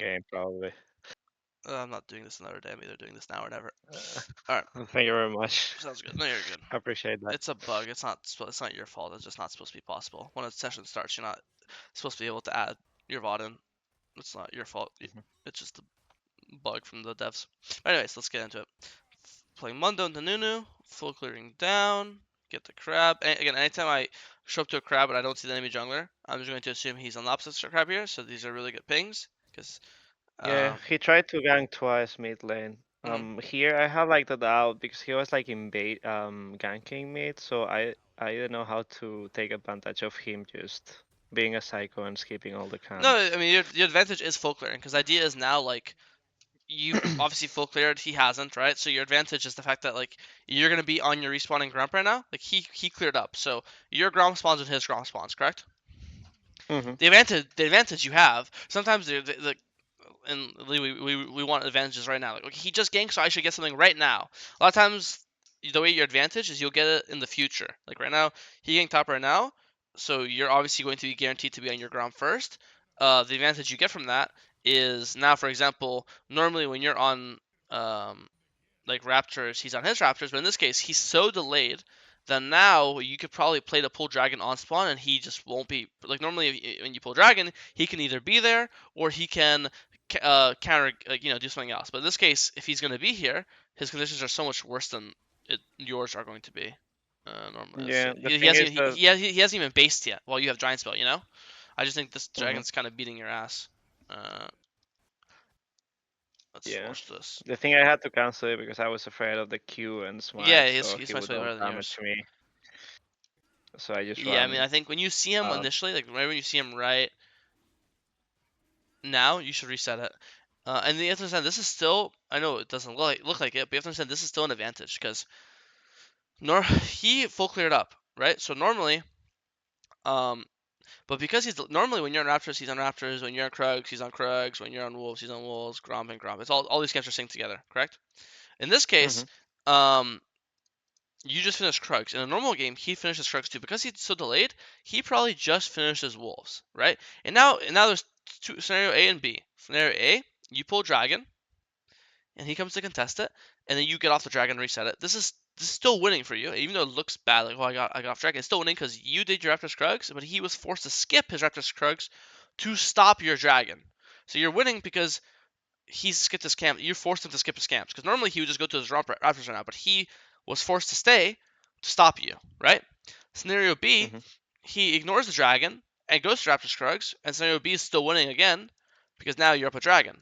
game, probably. I'm not doing this another day. I'm either doing this now or never. Uh, All right, Thank you very much. sounds good. No, you're good. I appreciate that. It's a bug. It's not your fault. It's just not supposed to be possible. When a session starts, you're not supposed to be able to add your VOD in. It's not your fault. Mhm. It's just a bug from the devs. Anyways, let's get into it. Playing Mundo into Nunu, full clearing down, get the crab. And again, anytime I show up to a crab and I don't see the enemy jungler, I'm just going to assume he's on the opposite crab here. So these are really good pings because Yeah, um, he tried to gank twice mid lane. mhm. Here I have like the doubt because he was like in bait, ganking mid, so I didn't know how to take advantage of him just being a psycho and skipping all the No, camps. I mean your advantage is full clearing because the idea is now like you've obviously full cleared, he hasn't, right? So your advantage is the fact that like you're gonna be on your respawning grump right now. Like he cleared up, so your gromp spawns and his gromp spawns, correct? Mm-hmm. The advantage you have sometimes the and we want advantages right now. Like okay, he just ganked, so I should get something right now. A lot of times the way your advantage is you'll get it in the future. Like right now, he ganked top right now, so you're obviously going to be guaranteed to be on your ground first. The advantage you get from that is now, for example, normally when you're on um, like Raptors, he's on his Raptors, but in this case, he's so delayed that now you could probably play the pull dragon on spawn and he just won't be like normally when you pull dragon, he can either be there or he can counter do something else. But in this case, if he's going to be here, his conditions are so much worse than yours are going to be. Normally, let's see. Yeah, the He thing hasn't is even, that he hasn't even based yet. While you have giant spell, you know. I just think this mhm, dragon's kind of beating your ass. Uh, let's yeah. watch this. The thing I had to cancel it because I was afraid of the Q and Yeah, smite, so he's he my would way all better than damage yours. me. So I just Yeah, I mean, ran I think when you see him out. initially, like right when you see him right now, you should reset it. And you have to understand, this is still, I know it doesn't look like it, but you have to understand this is still an advantage because he full cleared up, right? So normally, um, but because he's normally when you're on Raptors, he's on Raptors. When you're on Krugs, he's on Krugs. When you're on Wolves, he's on Wolves. Gromp and Gromp. It's all these camps are synced together, correct? In this case, Hmm. um, you just finished Krugs. In a normal game, he finishes Krugs too. Because he's so delayed, he probably just finishes Wolves, right? And now there's two scenario A and B. Scenario A, you pull Dragon, and he comes to contest it, and then you get off the Dragon and reset it. This is still winning for you, even though it looks bad. Like, oh, I got off Dragon. It's still winning because you did your Raptors Krugs, but he was forced to skip his Raptors Krugs to stop your Dragon. So you're winning because he skipped his camp. You forced him to skip his camps because normally he would just go to his Raptors right now, but he was forced to stay to stop you, right? Scenario B, Hmm. he ignores the dragon and goes to Raptors Krugs, and scenario B is still winning again because now you're up a dragon.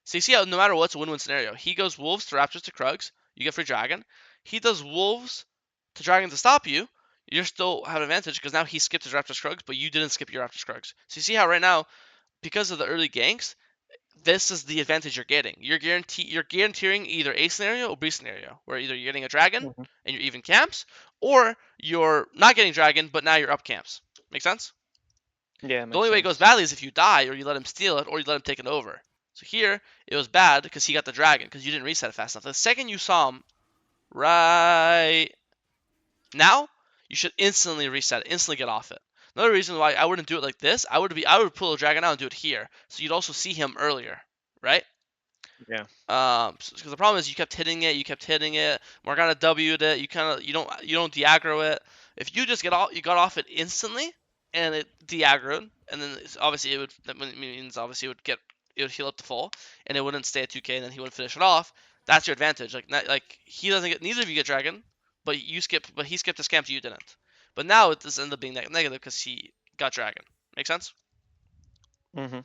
So you see how no matter what, it's a win-win scenario. He goes Wolves to Raptors to Krugs, you get free dragon. He does Wolves to Dragon to stop you. You still have an advantage because now he skipped his Raptors Krugs, but you didn't skip your Raptors Krugs. So you see how right now, because of the early ganks, this is the advantage you're getting. You're guaranteeing either A scenario or B scenario, where either you're getting a dragon Hmm. and you're even camps, or you're not getting dragon but now you're up camps. Make sense? Yeah, The makes only way it goes sense. badly is if you die or you let him steal it or you let him take it over. So here it was bad because he got the dragon because you didn't reset it fast enough. The second you saw him right now, you should instantly reset it, instantly get off it. Another reason why I wouldn't do it like this, I would pull a dragon out and do it here, so you'd also see him earlier, right? Yeah. Because the problem is you kept hitting it. Morgana W'd it. You don't de-aggro it. If you just you got off it instantly, and it de-aggroed, and then obviously that means obviously it would heal up to full, and it wouldn't stay at 2k, and then he wouldn't finish it off. That's your advantage. Like he doesn't get neither of you get dragon, but he skipped his camp, you didn't. But now it does end up being negative because he got dragon. Make sense? Hmm.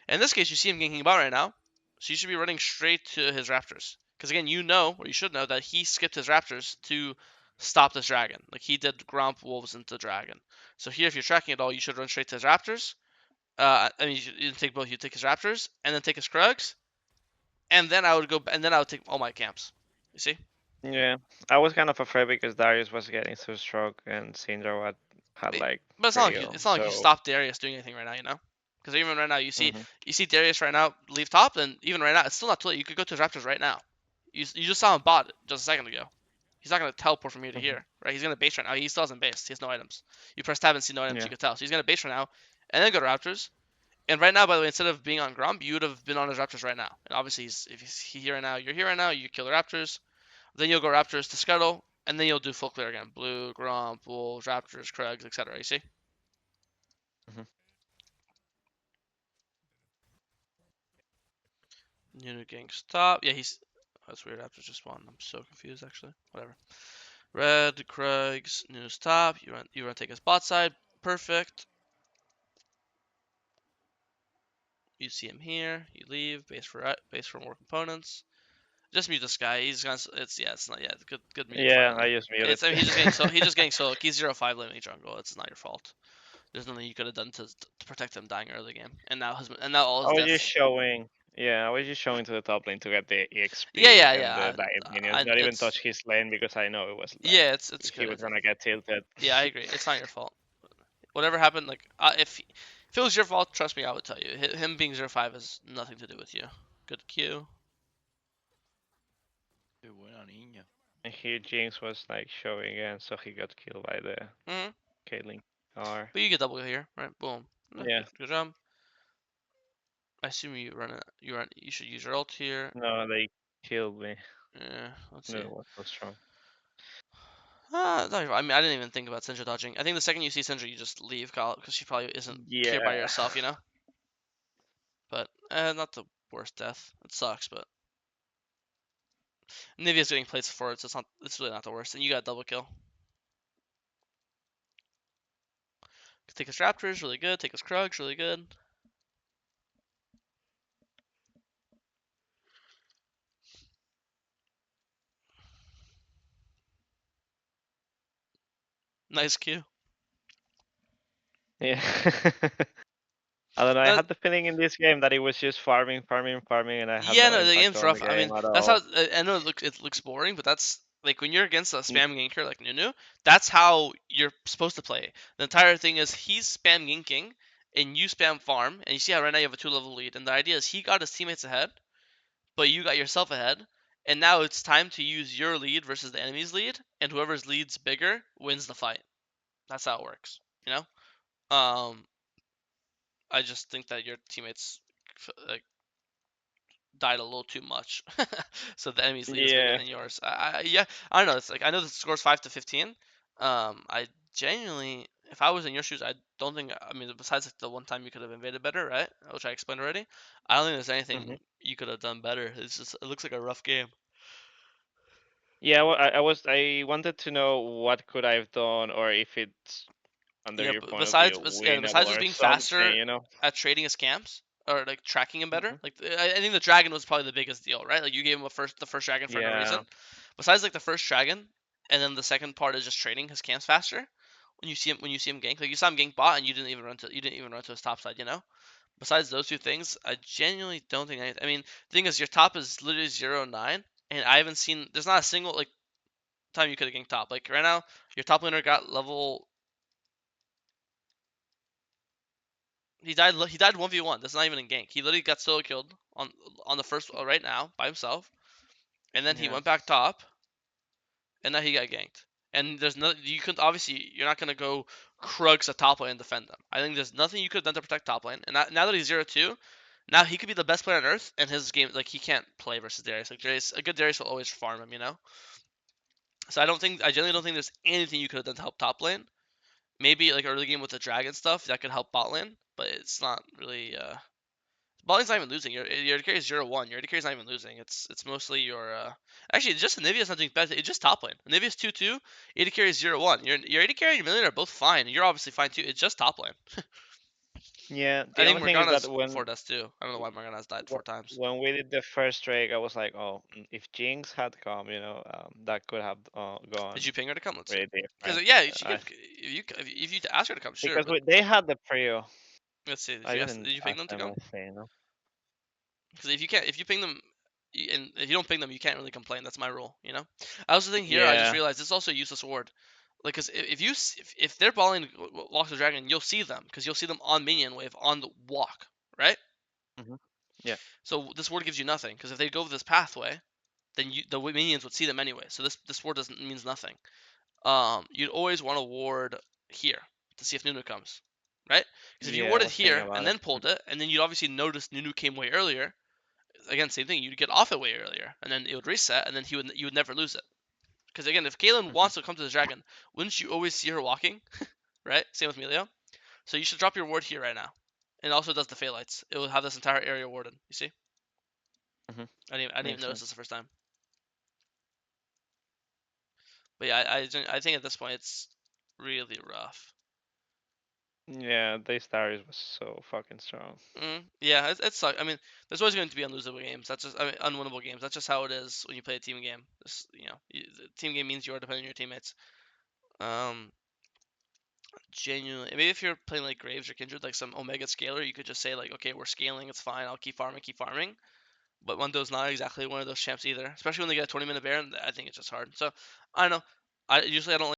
In this case, you see him ganking bot right now, so you should be running straight to his Raptors. Because again, you know, or you should know, that he skipped his Raptors to stop this dragon. Like he did Gromp Wolves into Dragon. So here, if you're tracking it all, you should run straight to his Raptors. I mean, you take both. You take his Raptors, and then take his Krugs, and then I would take all my camps. You see? Yeah, I was kind of afraid because Darius was getting so strong and Syndra had But like but pretty ill. it's not like you So, stopped Darius doing anything right now. You know? Because even right now, hmm, you see Darius right now leave top, and even right now, it's still not too late. You could go to his Raptors right now. You just saw him bot just a second ago. He's not gonna teleport from here to hmm, here, right? He's gonna base right now. He still hasn't based. He has no items. You press tab and see no items. You yeah, could tell. So he's gonna base right now, and then go to Raptors, And right now, by the way, instead of being on Grump, you would have been on his Raptors right now. And obviously, if he's here right now, you're here right now. You kill the Raptors, then you'll go Raptors to Scuttle, and then you'll do full clear again. Blue, Grump, Wolves, Raptors, Krugs, etc. You see? Mhm. Nunu gang stop. Yeah, he's. That's weird. Raptors just spawned. I'm so confused, actually. Whatever. Red, Krugs, Nunu stop. You run take his bot side. Perfect. You see him here. You leave. Base for more components. Just mute this guy. He's gonna. It's yeah. It's not. Yeah. Good mute Yeah, I finally. just muted. It's. I mean, he's just getting so. He's just getting solo. He's 0-5 laning jungle. It's not your fault. There's nothing you could have done to protect him dying early game. And now all I his was just deaths. showing. Yeah, I was just showing to the top lane to get the Yeah, EXP yeah, and the yeah. dive minions. Not even touch It's his lane because I know it was like yeah. It's he good. was gonna get tilted. Yeah, I agree. It's not your fault. Whatever happened, like if it was your fault, trust me, I would tell you. Him being 0-5 has nothing to do with you. Good Q. Qué buena niña. And here Jinx was like showing again, so he got killed by the Hmm. Caitlyn R. But you get double here, right? Boom. Yeah, Yeah, good job. I assume you run it. You run. You should use your ult here. no, they killed me. Yeah. Let's No, see. it was so strong. I mean, I didn't even think about Syndra dodging. I think the second you see Syndra, you just leave, Kyle, because she probably isn't here by Yeah. herself, you know. But not the worst death. It sucks, but Nivea's getting plates for it, so it's not. It's really not the worst. And you got double kill. Take us Raptors, really good. Take us Krugs, really good. Nice Q. Yeah. I don't know. I Uh, had the feeling in this game that it was just farming, farming, farming, and I had yeah, no no, the impact game's on the rough. I game mean, at that's how all. I know it looks boring, but that's like when you're against a N- spam ganker like Nunu, that's how you're supposed to play. The entire thing is he's spam ganking and you spam farm, and you see how right now you have a 2 level lead, and the idea is he got his teammates ahead, but you got yourself ahead, and now it's time to use your lead versus the enemy's lead, and whoever's lead's bigger wins the fight. That's how it works, you know. I just think that your teammates like died a little too much, so the enemy's lead is bigger Yeah. than yours. Yeah, I don't know. It's like I know the score's 5-15. I genuinely, if I was in your shoes, I don't think. I mean, besides like the one time you could have invaded better, right? Which I explained already. I don't think there's Hmm. anything you could have done better. It's just it looks like a rough game. Yeah. Well, I was. I wanted to know what could I've done, or if it's under Yeah, your point of view, besides winnable just or being something. faster You know. at trading his camps or like tracking him better, Hmm. like I think the dragon was probably the biggest deal, right? Like you gave him the first dragon for no Yeah. reason. Besides like the first dragon, and then the second part is just trading his camps faster. When you see him gank, like you saw him gank bot and you didn't even run to his top side, you know. Besides those two things, I genuinely don't think anything. I mean, the thing is, your top is literally 0-9, and I haven't seen. There's not a single like time you could have ganked top. Like right now, your top laner got level. He died. He died 1v1. That's not even a gank. He literally got solo killed on the first right now by himself, and then he Yeah. went back top, and now he got ganked. And there's no you could obviously you're not gonna go Krugs at top lane and defend them. I think there's nothing you could have done to protect top lane. And now that he's 0-2, now he could be the best player on earth, and his game like he can't play versus Darius. Like Darius, a good Darius will always farm him, you know. So I genuinely don't think there's anything you could have done to help top lane. Maybe like early game with the dragon stuff that could help bot lane, but it's not really. Balling's not even losing. Your AD carry is 0-1. Your AD carry is not even losing. It's mostly your actually just Anivia's not doing bad. It's just top lane. Anivia's 2-2. AD carry is 0-1. Your AD carry and your million are both fine. You're obviously fine too. It's just top lane. Yeah. I The think only thing is that Morgana's 4 deaths too. I don't know why Morgana's died 4 times. when we did the first Drake, I was like, oh, if Jinx had come, that could have Did gone you ping her to come? Let's see. really Because different. yeah, she I, could. If you ask her to come, sure. because But they had the prio. let's see. Did I you ask? didn't Did you ping ask them to them come? anything, Because if you ping them, and if you don't ping them, you can't really complain. That's my rule, you know. I also think here I just Yeah. realized this is also a useless ward. Like, cause if they're balling walks the dragon, you'll see them because you'll see them on minion wave on the walk, right? Hmm. Yeah. So this ward gives you nothing because if they go this pathway, then the minions would see them anyway. So this ward doesn't means nothing. You'd always want to ward here to see if Nunu comes. right? Because if you Yeah, I warded was thinking here and about it. then pulled it, and then you'd obviously notice Nunu came way earlier. Again, same thing. You'd get off it way earlier, and then it would reset, and then you would never lose it. Because again, if Kaylin Hmm. wants to come to the dragon, wouldn't you always see her walking? Right? Same with Melio. So you should drop your ward here right now. And it also does the Phaelites. It will have this entire area warded. You see? Hmm. I didn't even Makes notice this sense. the first time. But yeah, I think at this point it's really rough. Yeah, this Darius was so fucking strong. Yeah, it sucks. I mean, there's always going to be unlosable games. That's just, I mean, unwinnable games. That's just how it is when you play a team game. This, the team game means you are dependent on your teammates. Um, Genuinely, maybe if you're playing like Graves or Kindred, like some Omega scaler, you could just say like, okay, we're scaling, it's fine. I'll keep farming, keep farming. But Mundo's not exactly one of those champs either, especially when they get a 20-minute Baron. I think it's just hard. So I don't know. I don't